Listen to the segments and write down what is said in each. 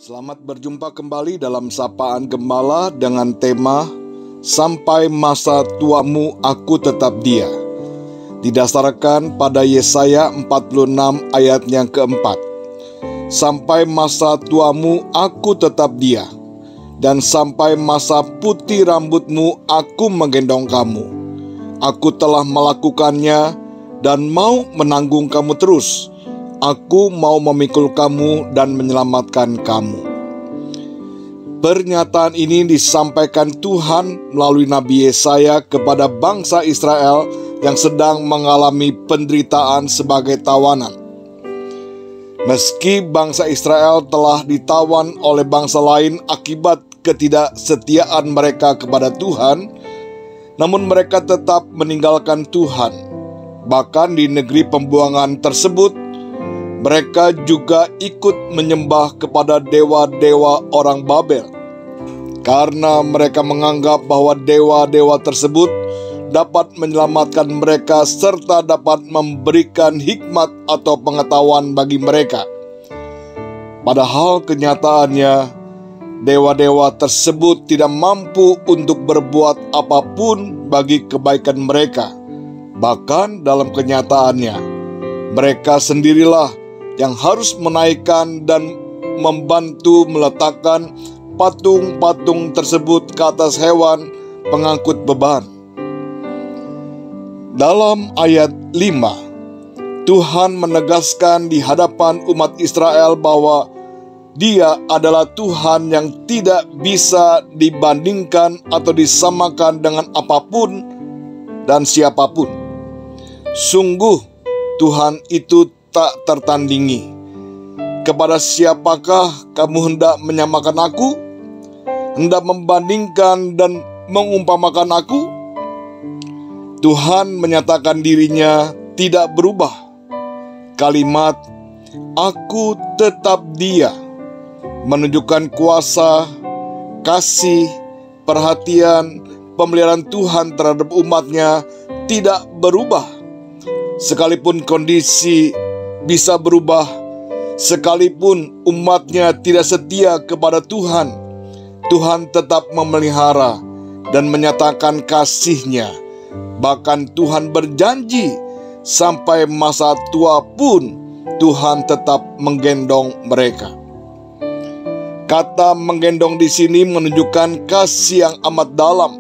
Selamat berjumpa kembali dalam Sapaan Gembala dengan tema Sampai Masa Tuamu Aku Tetap Dia. Didasarkan pada Yesaya 46 ayat yang keempat. Sampai masa tuamu aku tetap dia, dan sampai masa putih rambutmu aku menggendong kamu. Aku telah melakukannya dan mau menanggung kamu terus. Aku mau memikul kamu dan menyelamatkan kamu. Pernyataan ini disampaikan Tuhan melalui Nabi Yesaya kepada bangsa Israel yang sedang mengalami penderitaan sebagai tawanan. Meski bangsa Israel telah ditawan oleh bangsa lain akibat ketidaksetiaan mereka kepada Tuhan, namun mereka tetap meninggalkan Tuhan. Bahkan di negeri pembuangan tersebut, mereka juga ikut menyembah kepada dewa-dewa orang Babel, karena mereka menganggap bahwa dewa-dewa tersebut dapat menyelamatkan mereka serta dapat memberikan hikmat atau pengetahuan bagi mereka. Padahal kenyataannya, dewa-dewa tersebut tidak mampu untuk berbuat apapun bagi kebaikan mereka. Bahkan dalam kenyataannya, mereka sendirilah yang harus menaikkan dan membantu meletakkan patung-patung tersebut ke atas hewan pengangkut beban. Dalam ayat 5, Tuhan menegaskan di hadapan umat Israel bahwa Dia adalah Tuhan yang tidak bisa dibandingkan atau disamakan dengan apapun dan siapapun. Sungguh Tuhan itu tak tertandingi. Kepada siapakah kamu hendak menyamakan aku? Hendak membandingkan dan mengumpamakan aku? Tuhan menyatakan dirinya tidak berubah. Kalimat "Aku tetap Dia" menunjukkan kuasa, kasih, perhatian, pemeliharaan Tuhan terhadap umatnya tidak berubah. Sekalipun kondisi bisa berubah, sekalipun umatnya tidak setia kepada Tuhan, Tuhan tetap memelihara dan menyatakan kasih-Nya. Bahkan Tuhan berjanji sampai masa tua pun Tuhan tetap menggendong mereka. Kata menggendong di sini menunjukkan kasih yang amat dalam,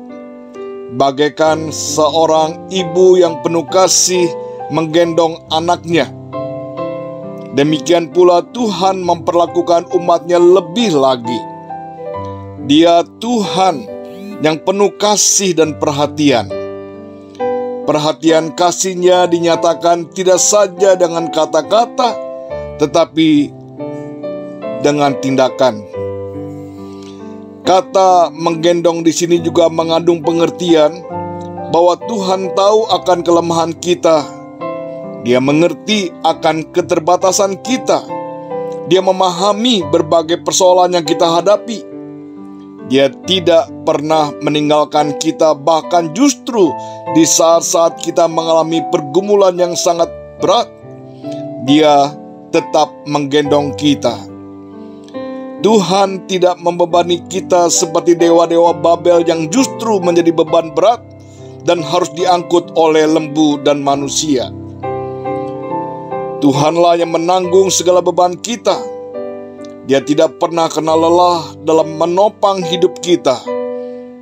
bagaikan seorang ibu yang penuh kasih menggendong anaknya. Demikian pula Tuhan memperlakukan umatnya lebih lagi. Dia Tuhan yang penuh kasih dan perhatian. Perhatian kasih-Nya dinyatakan tidak saja dengan kata-kata, tetapi dengan tindakan. Kata menggendong di sini juga mengandung pengertian bahwa Tuhan tahu akan kelemahan kita. Dia mengerti akan keterbatasan kita. Dia memahami berbagai persoalan yang kita hadapi. Dia tidak pernah meninggalkan kita, bahkan justru di saat-saat kita mengalami pergumulan yang sangat berat, Dia tetap menggendong kita. Tuhan tidak membebani kita seperti dewa-dewa Babel yang justru menjadi beban berat dan harus diangkut oleh lembu dan manusia. Tuhanlah yang menanggung segala beban kita. Dia tidak pernah kenal lelah dalam menopang hidup kita.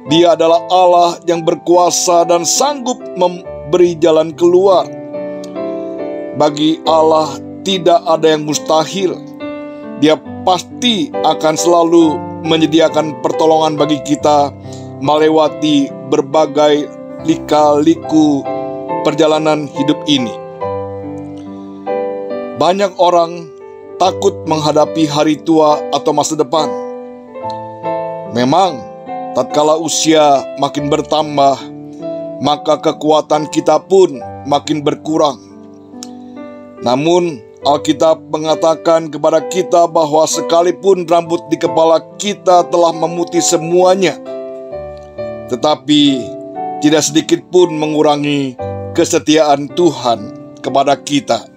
Dia adalah Allah yang berkuasa dan sanggup memberi jalan keluar. Bagi Allah tidak ada yang mustahil. Dia pasti akan selalu menyediakan pertolongan bagi kita melewati berbagai lika-liku perjalanan hidup ini. Banyak orang takut menghadapi hari tua atau masa depan. Memang, tatkala usia makin bertambah, maka kekuatan kita pun makin berkurang. Namun, Alkitab mengatakan kepada kita bahwa sekalipun rambut di kepala kita telah memutih semuanya, tetapi tidak sedikit pun mengurangi kesetiaan Tuhan kepada kita.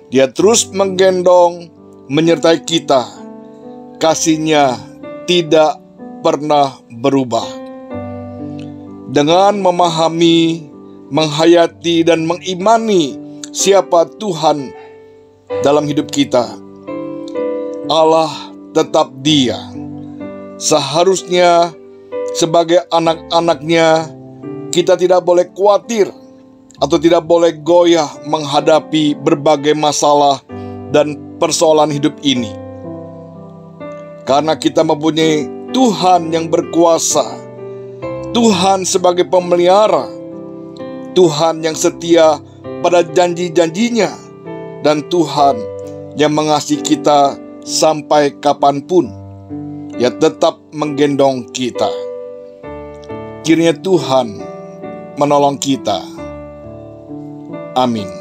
Dia terus menggendong, menyertai kita. kasih-Nya tidak pernah berubah. Dengan memahami, menghayati, dan mengimani siapa Tuhan dalam hidup kita, Allah tetap Dia. Seharusnya sebagai anak-anak-Nya, kita tidak boleh khawatir atau tidak boleh goyah menghadapi berbagai masalah dan persoalan hidup ini. Karena kita mempunyai Tuhan yang berkuasa, Tuhan sebagai pemelihara, Tuhan yang setia pada janji-janjinya, dan Tuhan yang mengasihi kita sampai kapanpun, ya tetap menggendong kita. Kiranya Tuhan menolong kita. Amin.